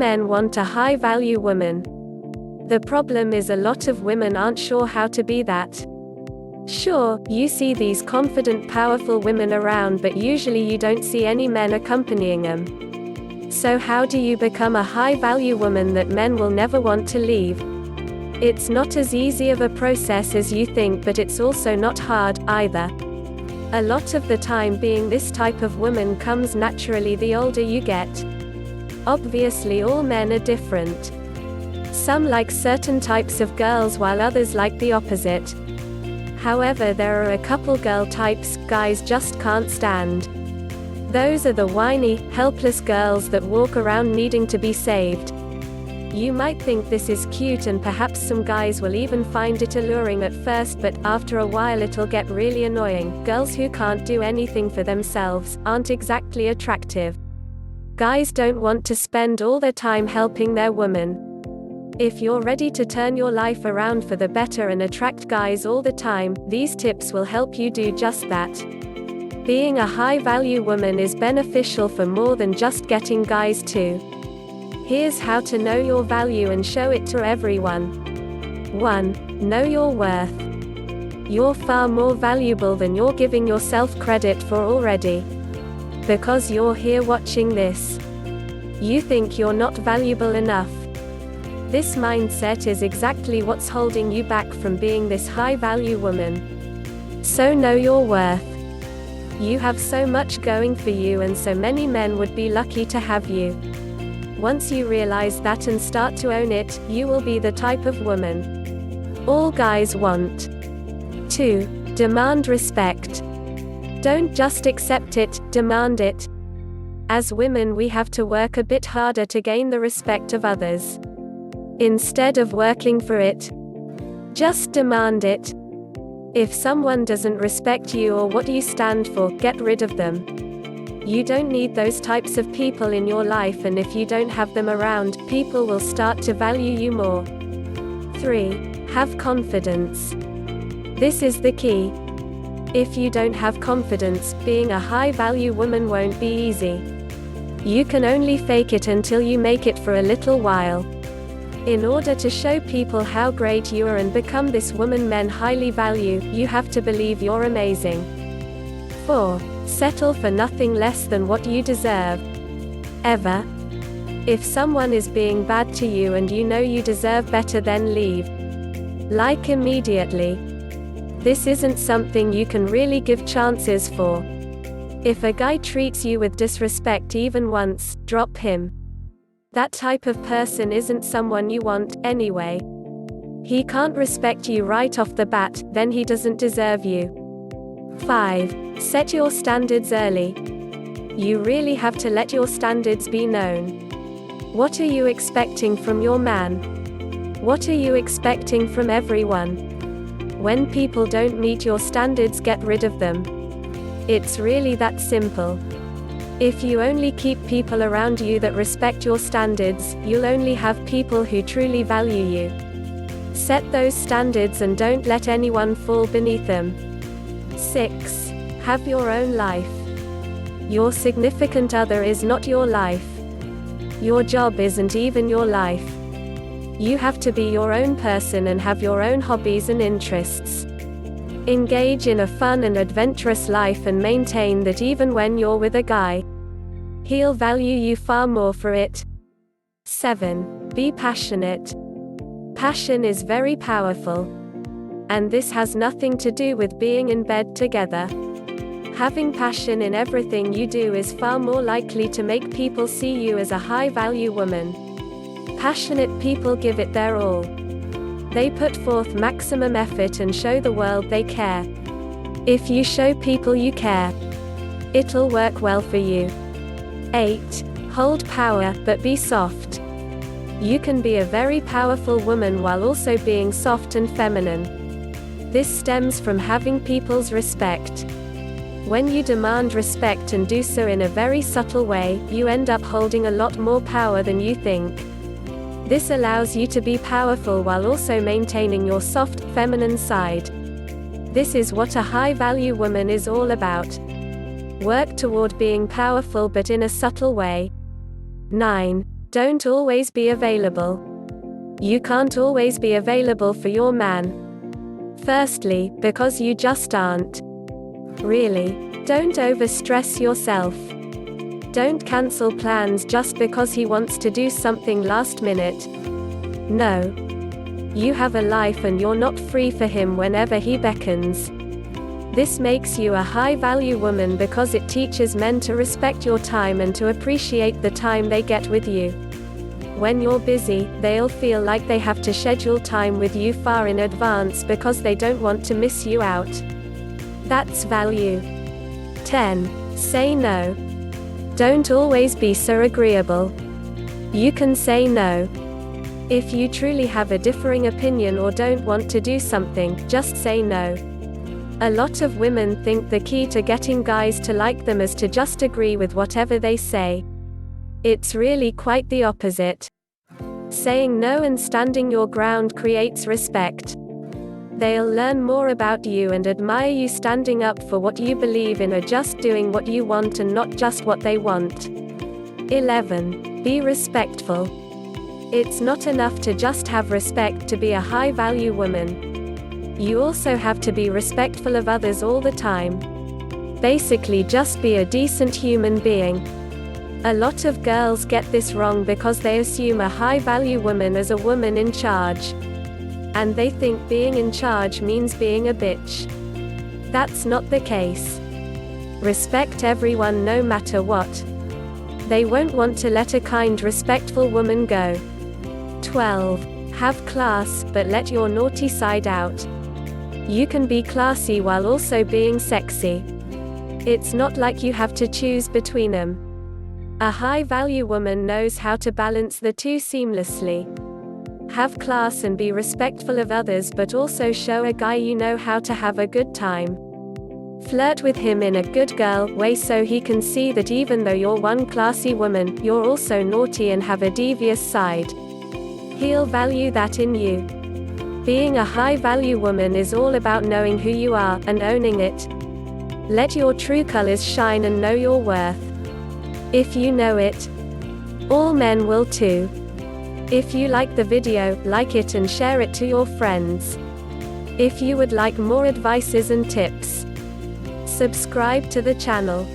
men want a high-value woman. The problem is a lot of women aren't sure how to be that. Sure, you see these confident, powerful women around, but usually you don't see any men accompanying them. So how do you become a high-value woman that men will never want to leave? It's not as easy of a process as you think, but it's also not hard, either. A lot of the time being this type of woman comes naturally the older you get. Obviously all men are different. Some like certain types of girls while others like the opposite. However, there are a couple girl types guys just can't stand. Those are the whiny, helpless girls that walk around needing to be saved. You might think this is cute, and perhaps some guys will even find it alluring at first, but after a while it'll get really annoying. Girls who can't do anything for themselves aren't exactly attractive. Guys don't want to spend all their time helping their woman. If you're ready to turn your life around for the better and attract guys all the time, these tips will help you do just that. Being a high-value woman is beneficial for more than just getting guys too. Here's how to know your value and show it to everyone. 1. Know your worth. You're far more valuable than you're giving yourself credit for already. Because you're here watching this, you think you're not valuable enough. This mindset is exactly what's holding you back from being this high-value woman. So know your worth. You have so much going for you, and so many men would be lucky to have you. Once you realize that and start to own it, you will be the type of woman all guys want. 2. Demand respect. Don't just accept it, demand it. As women, we have to work a bit harder to gain the respect of others. Instead of working for it, just demand it. If someone doesn't respect you or what you stand for, get rid of them. You don't need those types of people in your life, and if you don't have them around, people will start to value you more. 3. Have confidence. This is the key. If you don't have confidence, being a high-value woman won't be easy. You can only fake it until you make it for a little while. In order to show people how great you are and become this woman men highly value, you have to believe you're amazing. 4. Settle for nothing less than what you deserve. Ever. If someone is being bad to you and you know you deserve better, then leave. Like immediately. This isn't something you can really give chances for. If a guy treats you with disrespect even once, drop him. That type of person isn't someone you want, anyway. He can't respect you right off the bat, then he doesn't deserve you. 5. Set your standards early. You really have to let your standards be known. What are you expecting from your man? What are you expecting from everyone? When people don't meet your standards, get rid of them. It's really that simple. If you only keep people around you that respect your standards, you'll only have people who truly value you. Set those standards and don't let anyone fall beneath them. 6. Have your own life. Your significant other is not your life. Your job isn't even your life. You have to be your own person and have your own hobbies and interests. Engage in a fun and adventurous life and maintain that even when you're with a guy, he'll value you far more for it. 7. Be passionate. Passion is very powerful. And this has nothing to do with being in bed together. Having passion in everything you do is far more likely to make people see you as a high-value woman. Passionate people give it their all. They put forth maximum effort and show the world they care. If you show people you care, it'll work well for you. 8. Hold power, but be soft. You can be a very powerful woman while also being soft and feminine. This stems from having people's respect. When you demand respect and do so in a very subtle way, you end up holding a lot more power than you think. This allows you to be powerful while also maintaining your soft, feminine side. This is what a high-value woman is all about. Work toward being powerful but in a subtle way. 9. Don't always be available. You can't always be available for your man. Firstly, because you just aren't. Really. Don't overstress yourself. Don't cancel plans just because he wants to do something last minute. No. You have a life and you're not free for him whenever he beckons. This makes you a high-value woman because it teaches men to respect your time and to appreciate the time they get with you. When you're busy, they'll feel like they have to schedule time with you far in advance because they don't want to miss you out. That's value. 10. Say no. Don't always be so agreeable. You can say no. If you truly have a differing opinion or don't want to do something, just say no. A lot of women think the key to getting guys to like them is to just agree with whatever they say. It's really quite the opposite. Saying no and standing your ground creates respect. They'll learn more about you and admire you standing up for what you believe in or just doing what you want and not just what they want. 11. Be respectful. It's not enough to just have respect to be a high-value woman. You also have to be respectful of others all the time. Basically, just be a decent human being. A lot of girls get this wrong because they assume a high-value woman as a woman in charge. And they think being in charge means being a bitch. That's not the case. Respect everyone no matter what. They won't want to let a kind, respectful woman go. 12. Have class, but let your naughty side out. You can be classy while also being sexy. It's not like you have to choose between them. A high-value woman knows how to balance the two seamlessly. Have class and be respectful of others, but also show a guy you know how to have a good time. Flirt with him in a good girl way so he can see that even though you're one classy woman, you're also naughty and have a devious side. He'll value that in you. Being a high-value woman is all about knowing who you are, and owning it. Let your true colors shine and know your worth. If you know it, all men will too. If you like the video, like it and share it to your friends. If you would like more advices and tips, subscribe to the channel.